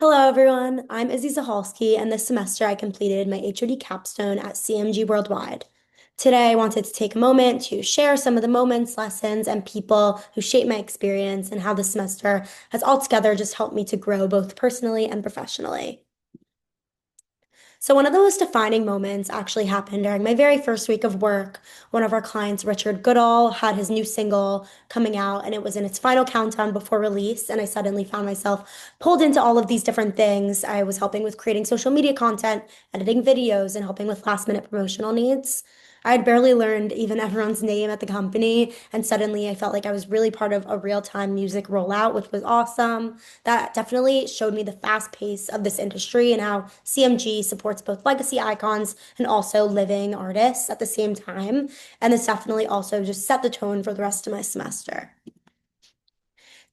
Hello, everyone. I'm Izzy Zahalski, and this semester I completed my HOD capstone at CMG Worldwide. Today, I wanted to take a moment to share some of the moments, lessons, and people who shaped my experience and how the semester has altogether just helped me to grow both personally and professionally. So one of the most defining moments actually happened during my very first week of work. One of our clients, Richard Goodall, had his new single coming out, and it was in its final countdown before release. And I suddenly found myself pulled into all of these different things. I was helping with creating social media content, editing videos, and helping with last minute promotional needs. I had barely learned even everyone's name at the company, and suddenly I felt like I was really part of a real-time music rollout, which was awesome. That definitely showed me the fast pace of this industry and how CMG supports both legacy icons and also living artists at the same time. And this definitely also just set the tone for the rest of my semester.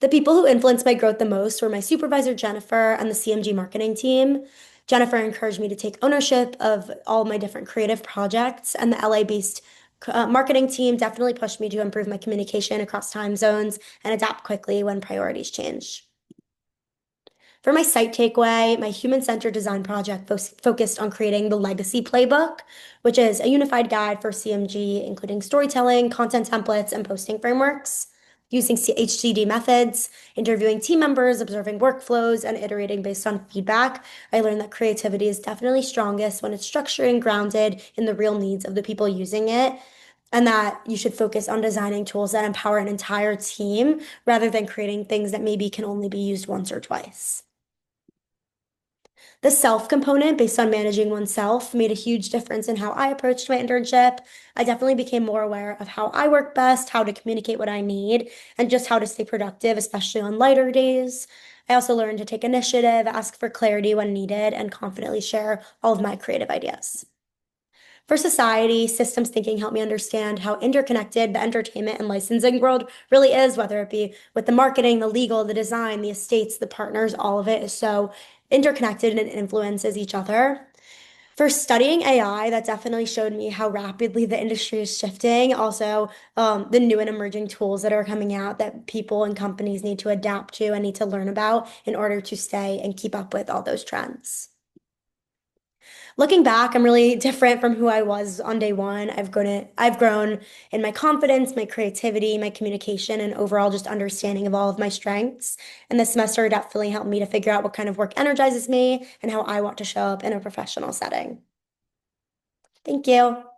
The people who influenced my growth the most were my supervisor, Jennifer, and the CMG marketing team. Jennifer encouraged me to take ownership of all my different creative projects, and the LA-based marketing team definitely pushed me to improve my communication across time zones and adapt quickly when priorities change. For my site takeaway, my human-centered design project focused on creating the Legacy Playbook, which is a unified guide for CMG, including storytelling, content templates, and posting frameworks. Using HCD methods, interviewing team members, observing workflows, and iterating based on feedback, I learned that creativity is definitely strongest when it's structured and grounded in the real needs of the people using it, and that you should focus on designing tools that empower an entire team rather than creating things that maybe can only be used once or twice. The self component based on managing oneself made a huge difference in how I approached my internship. I definitely became more aware of how I work best, how to communicate what I need, and just how to stay productive, especially on lighter days. I also learned to take initiative, ask for clarity when needed, and confidently share all of my creative ideas. For society, systems thinking helped me understand how interconnected the entertainment and licensing world really is, whether it be with the marketing, the legal, the design, the estates, the partners, all of it is so interconnected and it influences each other. For studying AI, that definitely showed me how rapidly the industry is shifting. Also, the new and emerging tools that are coming out that people and companies need to adapt to and need to learn about in order to stay and keep up with all those trends. Looking back, I'm really different from who I was on day one. I've grown in my confidence, my creativity, my communication, and overall just understanding of all of my strengths. And this semester definitely helped me to figure out what kind of work energizes me and how I want to show up in a professional setting. Thank you.